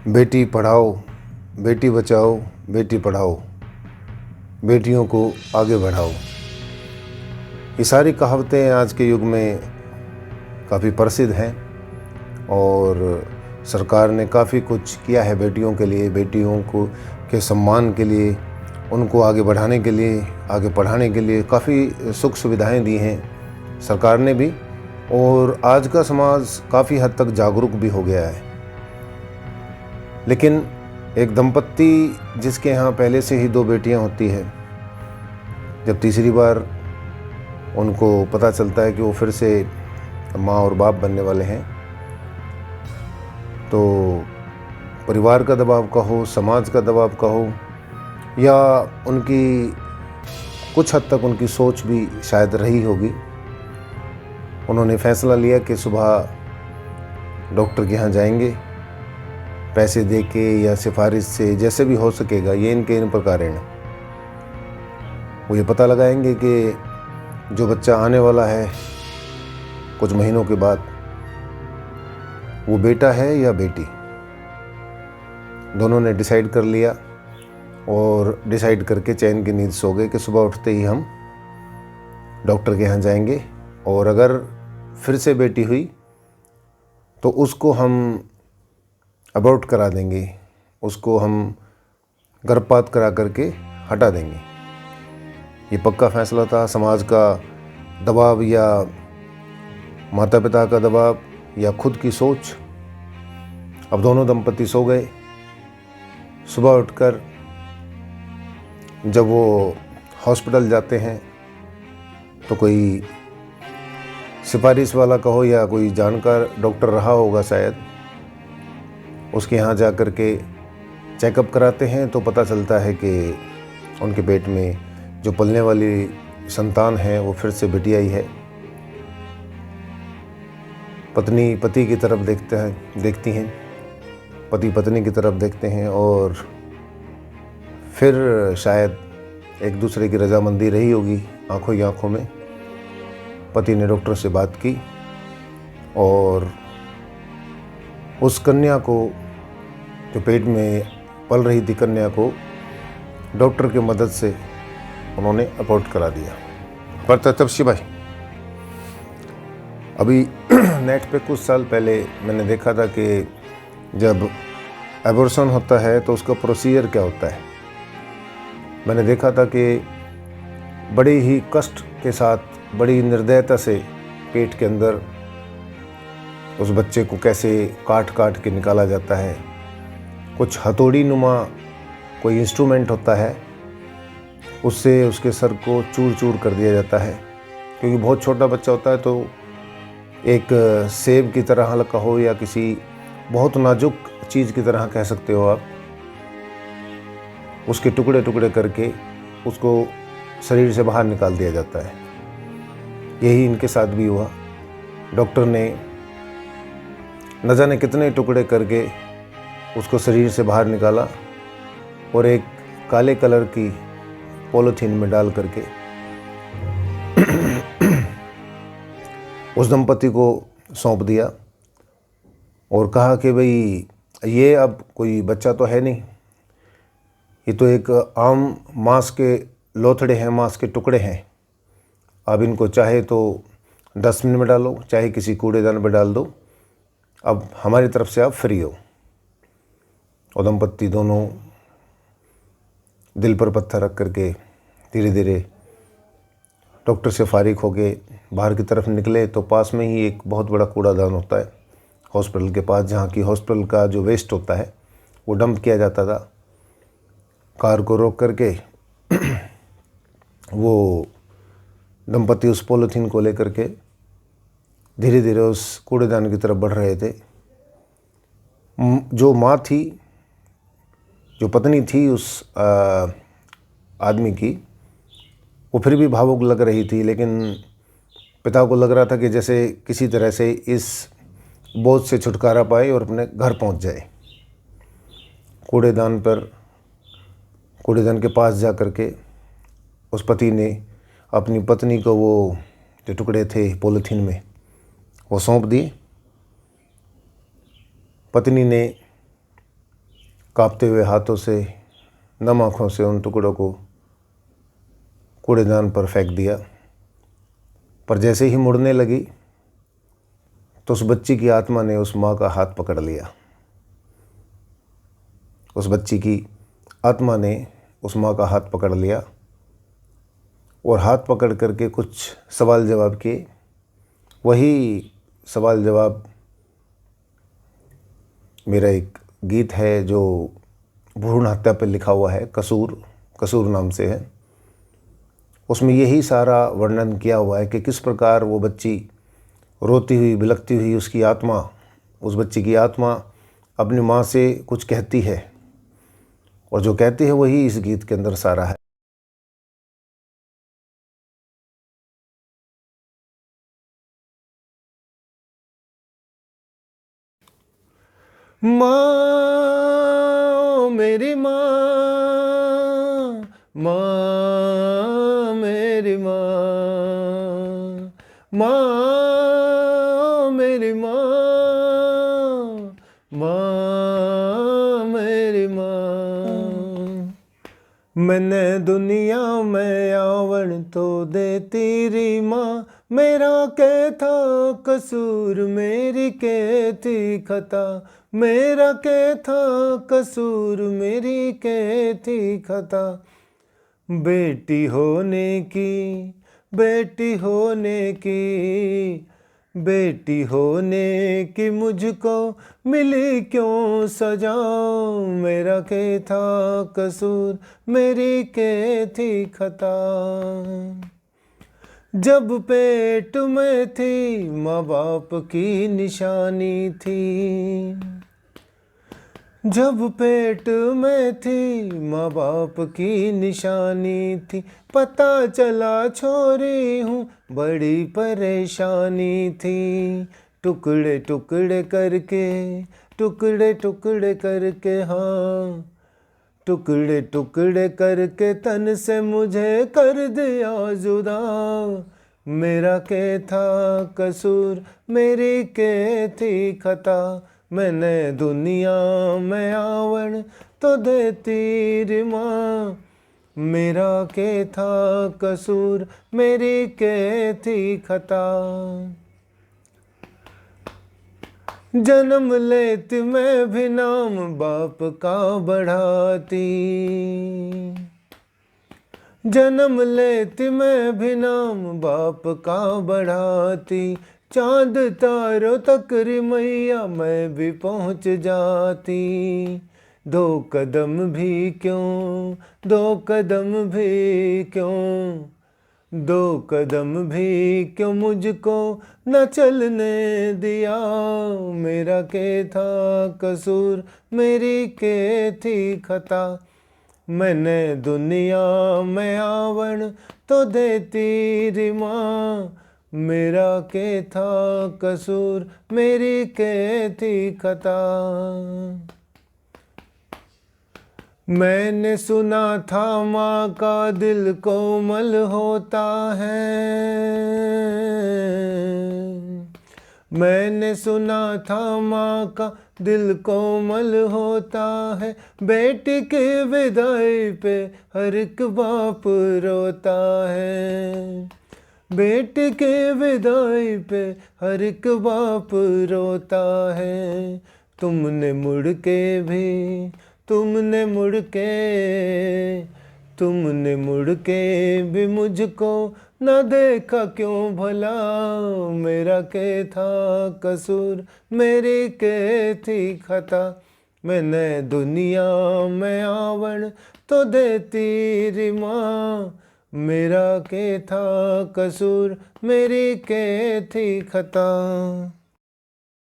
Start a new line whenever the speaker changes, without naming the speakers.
बेटी पढ़ाओ, बेटी बचाओ, बेटी पढ़ाओ, बेटियों को आगे बढ़ाओ। ये सारी कहावतें आज के युग में काफ़ी प्रसिद्ध हैं और सरकार ने काफ़ी कुछ किया है बेटियों के लिए, बेटियों को के सम्मान के लिए, उनको आगे बढ़ाने के लिए, आगे पढ़ाने के लिए काफ़ी सुख सुविधाएं दी हैं सरकार ने भी। और आज का समाज काफ़ी हद तक जागरूक भी हो गया है। लेकिन एक दंपत्ति जिसके यहाँ पहले से ही 2 बेटियाँ होती है, जब तीसरी बार उनको पता चलता है कि वो फिर से माँ और बाप बनने वाले हैं, तो परिवार का दबाव का हो, समाज का दबाव का हो, या उनकी कुछ हद तक उनकी सोच भी शायद रही होगी, उन्होंने फैसला लिया कि सुबह डॉक्टर के यहाँ जाएंगे, पैसे दे के या सिफारिश से जैसे भी हो सकेगा, ये इनके इन प्रकारेण वो ये पता लगाएंगे कि जो बच्चा आने वाला है कुछ महीनों के बाद, वो बेटा है या बेटी। दोनों ने डिसाइड कर लिया और डिसाइड करके चैन की नींद सो गए कि सुबह उठते ही हम डॉक्टर के यहाँ जाएंगे, और अगर फिर से बेटी हुई तो उसको हम अबॉर्ट करा देंगे, उसको हम गर्भपात करा करके हटा देंगे। ये पक्का फैसला था। समाज का दबाव या माता पिता का दबाव या खुद की सोच। अब दोनों दंपति सो गए। सुबह उठकर जब वो हॉस्पिटल जाते हैं तो कोई सिफारिश वाला कहो या कोई जानकार डॉक्टर रहा होगा शायद, उसके यहाँ जा कर के चेकअप कराते हैं तो पता चलता है कि उनके पेट में जो पलने वाली संतान है वो फिर से बिटिया ही है। पत्नी पति की तरफ देखती हैं, पति पत्नी की तरफ देखते हैं, और फिर शायद एक दूसरे की रजामंदी रही होगी आंखों ही आंखों में। पति ने डॉक्टर से बात की और उस कन्या को, जो पेट में पल रही थी कन्या को, डॉक्टर की मदद से उन्होंने अबॉर्ट करा दिया। पर तपसी भाई, अभी नेट पे कुछ साल पहले मैंने देखा था कि जब एबॉर्शन होता है तो उसका प्रोसीजर क्या होता है। मैंने देखा था कि बड़े ही कष्ट के साथ, बड़ी निर्दयता से पेट के अंदर उस बच्चे को कैसे काट काट के निकाला जाता है। कुछ हथौड़ी नुमा कोई इंस्ट्रूमेंट होता है, उससे उसके सर को चूर चूर कर दिया जाता है, क्योंकि बहुत छोटा बच्चा होता है। तो एक सेब की तरह हल्का हो या किसी बहुत नाजुक चीज़ की तरह कह सकते हो आप, उसके टुकड़े टुकड़े करके उसको शरीर से बाहर निकाल दिया जाता है। यही इनके साथ भी हुआ। डॉक्टर ने न जाने कितने टुकड़े करके उसको शरीर से बाहर निकाला और एक काले कलर की पॉलीथीन में डाल करके उस दंपति को सौंप दिया और कहा कि भाई ये अब कोई बच्चा तो है नहीं, ये तो एक आम मांस के लोथड़े हैं, मांस के टुकड़े हैं। अब इनको चाहे तो डस्टबिन में डालो, चाहे किसी कूड़ेदान में डाल दो, अब हमारी तरफ से आप फ्री हो। और दंपत्ति दोनों दिल पर पत्थर रख करके धीरे धीरे डॉक्टर से फारिग हो गए, बाहर की तरफ निकले तो पास में ही एक बहुत बड़ा कूड़ादान होता है हॉस्पिटल के पास, जहाँ की हॉस्पिटल का जो वेस्ट होता है वो डंप किया जाता था। कार को रोक करके वो दंपति उस पॉलीथीन को लेकर के धीरे धीरे उस कूड़ेदान की तरफ बढ़ रहे थे। जो माँ थी, जो पत्नी थी उस आदमी की, वो फिर भी भावुक लग रही थी, लेकिन पिता को लग रहा था कि जैसे किसी तरह से इस बोझ से छुटकारा पाए और अपने घर पहुंच जाए। कूड़ेदान के पास जा कर के उस पति ने अपनी पत्नी को वो जो टुकड़े थे पॉलीथीन में वो सौंप दिए। पत्नी ने कांपते हुए हाथों से नम आँखों से उन टुकड़ों को कूड़ेदान पर फेंक दिया। पर जैसे ही मुड़ने लगी तो उस बच्ची की आत्मा ने उस माँ का हाथ पकड़ लिया। उस बच्ची की आत्मा ने उस माँ का हाथ पकड़ लिया और हाथ पकड़ करके कुछ सवाल जवाब किए। वही सवाल जवाब मेरा एक गीत है जो भ्रूण हत्या पर लिखा हुआ है, कसूर नाम से है। उसमें यही सारा वर्णन किया हुआ है कि किस प्रकार वो बच्ची रोती हुई बिलखती हुई उस बच्ची की आत्मा अपनी माँ से कुछ कहती है, और जो कहती है वही इस गीत के अंदर सारा है। माँ मेरी माँ, माँ मेरी माँ, माँ मेरी माँ, माँ मेरी माँ। मैंने दुनिया में आवन तो दे तेरी माँ, मेरा क्या था कसूर मेरी क्या थी खता, मेरा क्या था कसूर मेरी क्या थी खता। बेटी होने की, बेटी होने की, बेटी होने की मुझको मिली क्यों सजा, मेरा क्या था कसूर मेरी क्या थी खता। जब पेट में थी माँ बाप की निशानी थी, जब पेट में थी माँ बाप की निशानी थी, पता चला छोरी हूँ बड़ी परेशानी थी। टुकड़े टुकड़े करके, टुकड़े टुकड़े करके, हाँ टुकड़े टुकड़े करके तन से मुझे कर दिया जुदा, मेरा क्या था कसूर मेरी क्या थी खता। मैंने दुनिया में आवन तो दे तेरी माँ, मेरा क्या था कसूर मेरी क्या थी खता। जन्म लेती मैं भी नाम बाप का बढ़ाती, जन्म लेती मैं भी नाम बाप का बढ़ाती, चांद तारों तक रे मैया मैं भी पहुँच जाती। दो कदम भी क्यों, दो कदम भी क्यों, दो कदम भी क्यों मुझको न चलने दिया, मेरा क्या था कसूर मेरी क्या थी खता। मैंने दुनिया में आवन तो दे तेरी माँ, मेरा क्या था कसूर मेरी क्या थी खता। मैंने सुना था माँ का दिल कोमल होता है, मैंने सुना था माँ का दिल कोमल होता है, बेटी की विदाई पे हर एक बाप रोता है, बेटी की विदाई पे हर एक बाप रोता है। तुमने मुड़ के भी, तुमने मुड़ के, तुमने मुड़ के भी मुझको न देखा क्यों भला, मेरा क्या था कसूर मेरी क्या थी खता। मैंने दुनिया में आवन तो दे तेरी माँ, मेरा क्या था कसूर मेरी क्या थी खता।